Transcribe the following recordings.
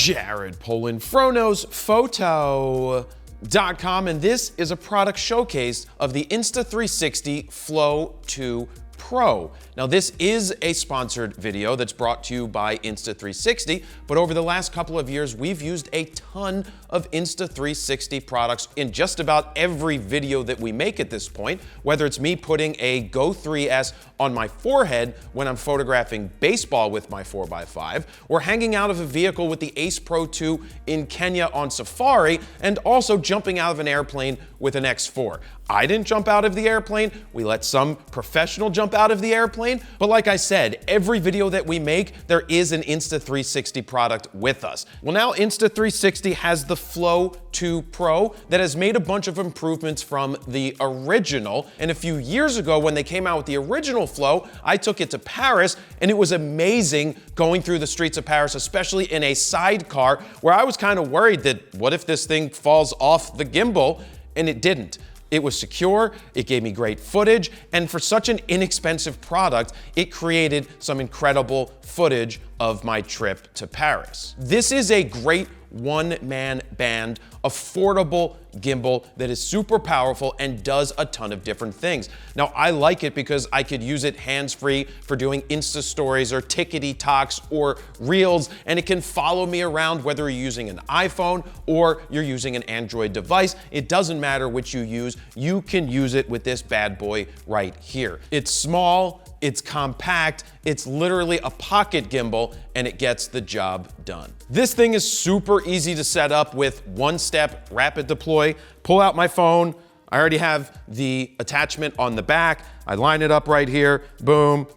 Jared Polin, FroKnowsPhoto.com, and this is a product showcase of the Insta360 Flow 2 Pro. Now, this is a sponsored video that's brought to you by Insta360, but over the last couple of years, we've used a ton of Insta360 products in just about every video that we make at this point, whether it's me putting a Go 3S on my forehead when I'm photographing baseball with my 4x5, or hanging out of a vehicle with the Ace Pro 2 in Kenya on safari, and also jumping out of an airplane with an X4. I didn't jump out of the airplane. We let some professional jump out of the airplane. But like I said, every video that we make, there is an Insta360 product with us. Well, now Insta360 has the Flow 2 Pro that has made a bunch of improvements from the original. And a few years ago, when they came out with the original Flow, I took it to Paris, and it was amazing going through the streets of Paris, especially in a sidecar, where I was kind of worried that what if this thing falls off the gimbal? And it didn't. It was secure, it gave me great footage, and for such an inexpensive product, it created some incredible footage of my trip to Paris. This is a great one-man band, affordable gimbal that is super powerful and does a ton of different things. Now, I like it because I could use it hands-free for doing Insta stories or tickety-talks or reels, and it can follow me around whether you're using an iPhone or you're using an Android device. It doesn't matter which you use. You can use it with this bad boy right here. It's small, it's compact, it's literally a pocket gimbal, and it gets the job done. This thing is super easy to set up with one-step rapid deploy. Pull out my phone. I already have the attachment on the back. I line it up right here. Boom,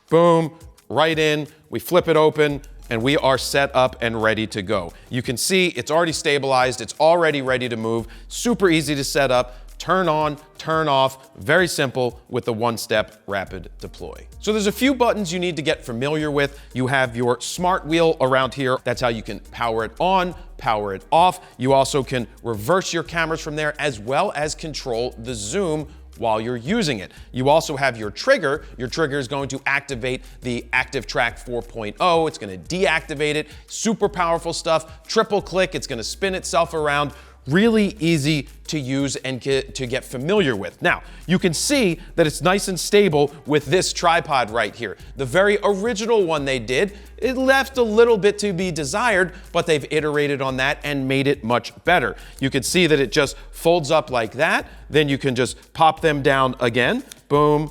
boom, right in. We flip it open, and we are set up and ready to go. You can see it's already stabilized. It's already ready to move. Super easy to set up. Turn on, turn off, very simple with the one-step rapid deploy. So there's a few buttons you need to get familiar with. You have your smart wheel around here. That's how you can power it on, power it off. You also can reverse your cameras from there, as well as control the zoom while you're using it. You also have your trigger. Your trigger is going to activate the Active Track 4.0. It's going to deactivate it. Super powerful stuff. Triple click, it's going to spin itself around. Really easy to use and to get familiar with. Now, you can see that it's nice and stable with this tripod right here. The very original one they did, it left a little bit to be desired, but they've iterated on that and made it much better. You can see that it just folds up like that. Then you can just pop them down again. Boom,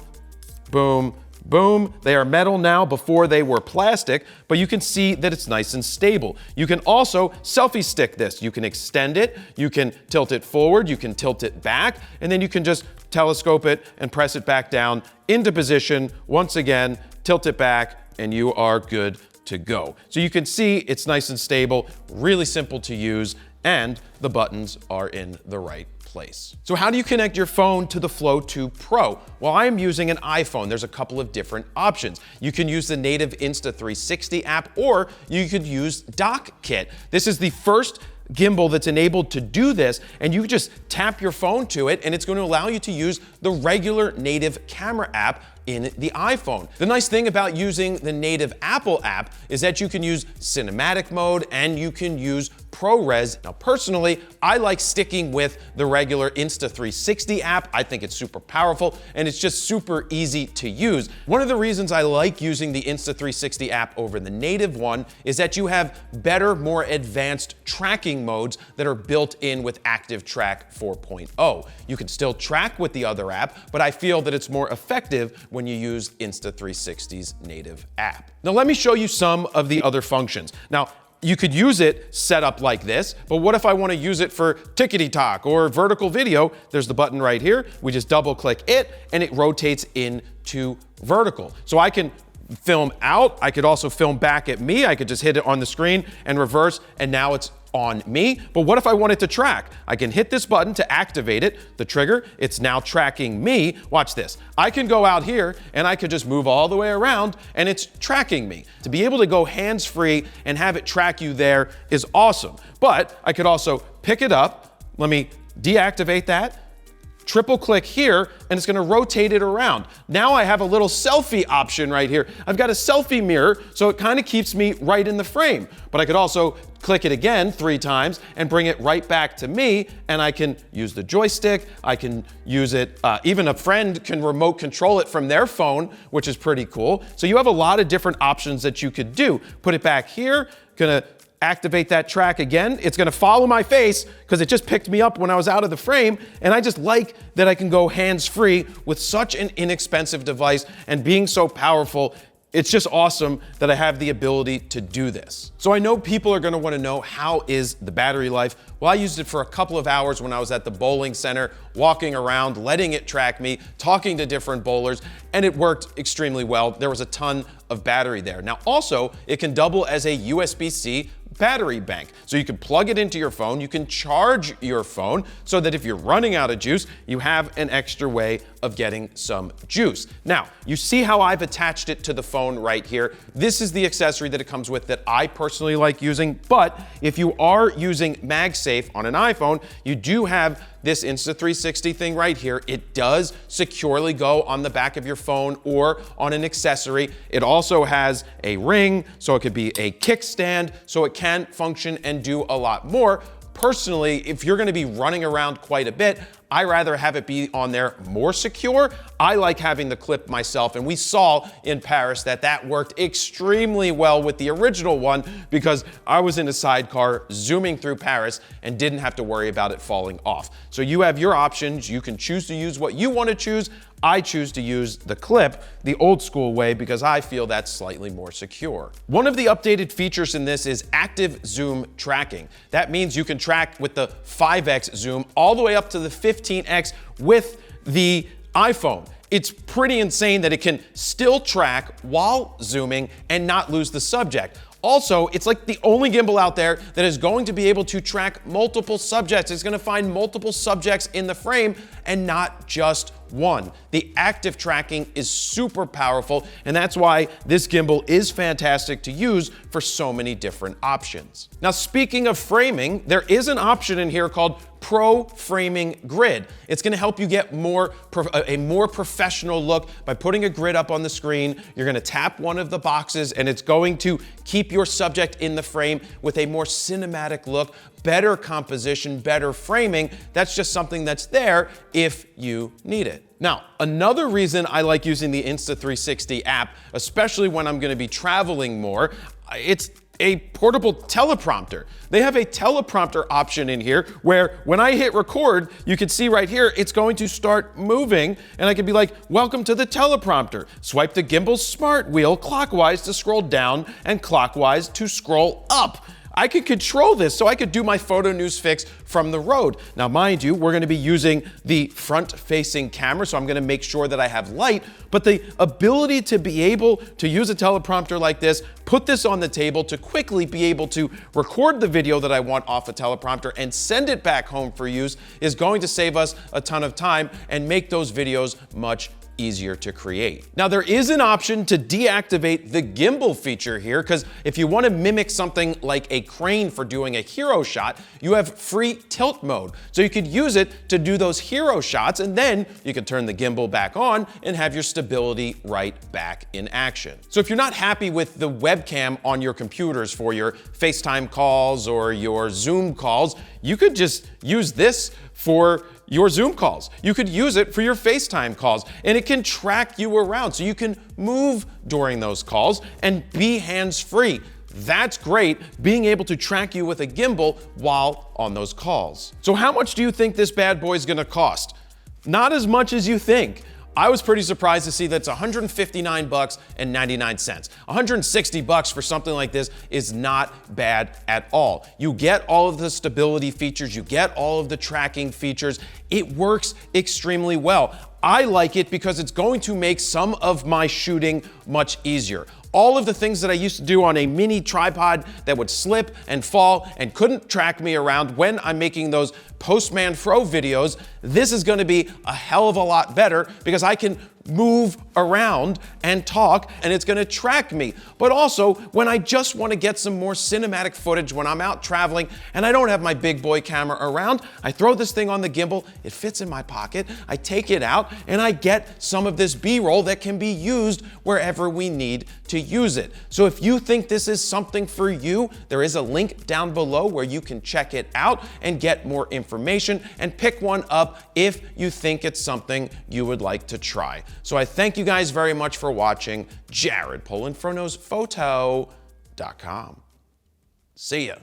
boom, boom. They are metal now. Before they were plastic, but you can see that it's nice and stable. You can also selfie stick this. You can extend it, you can tilt it forward, you can tilt it back, and then you can just telescope it and press it back down into position. Once again, tilt it back, and you are good to go. So you can see it's nice and stable, really simple to use, and the buttons are in the right place. So how do you connect your phone to the Flow 2 Pro? Well, I'm using an iPhone. There's a couple of different options. You can use the native Insta360 app, or you could use DockKit. This is the first gimbal that's enabled to do this, and you just tap your phone to it, and it's going to allow you to use the regular native camera app in the iPhone. The nice thing about using the native Apple app is that you can use cinematic mode and you can use ProRes. Now, personally, I like sticking with the regular Insta360 app. I think it's super powerful and it's just super easy to use. One of the reasons I like using the Insta360 app over the native one is that you have better, more advanced tracking modes that are built in with Active Track 4.0. You can still track with the other app, but I feel that it's more effective when you use Insta360's native app. Now, let me show you some of the other functions. Now, you could use it set up like this, but what if I want to use it for tickety-talk or vertical video? There's the button right here. We just double click it and it rotates into vertical. So I can film out, I could also film back at me. I could just hit it on the screen and reverse, and now it's on me. But what if I wanted to track? I can hit this button to activate it, the trigger. It's now tracking me. Watch this. I can go out here and I could just move all the way around and it's tracking me. To be able to go hands-free and have it track you there is awesome. But I could also pick it up. Let me deactivate that. triple click here, and it's gonna rotate it around. Now I have a little selfie option right here. I've got a selfie mirror, so it kind of keeps me right in the frame. But I could also click it again 3 times and bring it right back to me, and I can use the joystick, I can use it, even a friend can remote control it from their phone, which is pretty cool. So you have a lot of different options that you could do. Put it back here, gonna activate that track again. It's gonna follow my face because it just picked me up when I was out of the frame, and I just like that I can go hands-free with such an inexpensive device and being so powerful. It's just awesome that I have the ability to do this. So I know people are gonna wanna know, how is the battery life? Well, I used it for a couple of hours when I was at the bowling center, walking around, letting it track me, talking to different bowlers, and it worked extremely well. There was a ton of battery there. Now also, it can double as a USB-C battery bank. So you can plug it into your phone, you can charge your phone so that if you're running out of juice, you have an extra way of getting some juice. Now, you see how I've attached it to the phone right here. This is the accessory that it comes with that I personally like using, but if you are using MagSafe on an iPhone, you do have this Insta360 thing right here. It does securely go on the back of your phone or on an accessory. It also has a ring, so it could be a kickstand, so it can function and do a lot more. Personally, if you're gonna be running around quite a bit, I rather have it be on there more secure. I like having the clip myself, and we saw in Paris that that worked extremely well with the original one because I was in a sidecar zooming through Paris and didn't have to worry about it falling off. So you have your options. You can choose to use what you want to choose. I choose to use the clip the old school way because I feel that's slightly more secure. One of the updated features in this is active zoom tracking. That means you can track with the 5x zoom all the way up to the 15x with the iPhone. It's pretty insane that it can still track while zooming and not lose the subject. Also, it's like the only gimbal out there that is going to be able to track multiple subjects. It's gonna find multiple subjects in the frame and not just one. The active tracking is super powerful, and that's why this gimbal is fantastic to use for so many different options. Now, speaking of framing, there is an option in here called Pro Framing Grid. It's gonna help you get a more professional look by putting a grid up on the screen. You're gonna tap one of the boxes and it's going to keep your subject in the frame with a more cinematic look, better composition, better framing. That's just something that's there if you need it. Now, another reason I like using the Insta360 app, especially when I'm gonna be traveling more, it's a portable teleprompter. They have a teleprompter option in here where when I hit record, you can see right here, it's going to start moving and I can be like, welcome to the teleprompter. Swipe the gimbal's smart wheel clockwise to scroll down and clockwise to scroll up. I could control this so I could do my photo news fix from the road. Now, mind you, we're gonna be using the front-facing camera, so I'm gonna make sure that I have light, but the ability to be able to use a teleprompter like this, put this on the table to quickly be able to record the video that I want off a teleprompter and send it back home for use is going to save us a ton of time and make those videos much easier to create. Now, there is an option to deactivate the gimbal feature here, because if you want to mimic something like a crane for doing a hero shot, you have free tilt mode. So you could use it to do those hero shots, and then you can turn the gimbal back on and have your stability right back in action. So if you're not happy with the webcam on your computers for your FaceTime calls or your Zoom calls, you could just use this for your Zoom calls. You could use it for your FaceTime calls, and it can track you around so you can move during those calls and be hands-free. That's great, being able to track you with a gimbal while on those calls. So how much do you think this bad boy is gonna cost? Not as much as you think. I was pretty surprised to see that it's $159.99. $160 for something like this is not bad at all. You get all of the stability features, you get all of the tracking features. It works extremely well. I like it because it's going to make some of my shooting much easier. All of the things that I used to do on a mini tripod that would slip and fall and couldn't track me around when I'm making those Postman Fro videos, this is gonna be a hell of a lot better because I can move around and talk, and it's gonna track me. But also, when I just wanna get some more cinematic footage when I'm out traveling and I don't have my big boy camera around, I throw this thing on the gimbal, it fits in my pocket, I take it out, and I get some of this B-roll that can be used wherever we need to use it. So if you think this is something for you, there is a link down below where you can check it out and get more information and pick one up if you think it's something you would like to try. So I thank you guys very much for watching. Jared Polin, PhonosPhoto.com. See ya.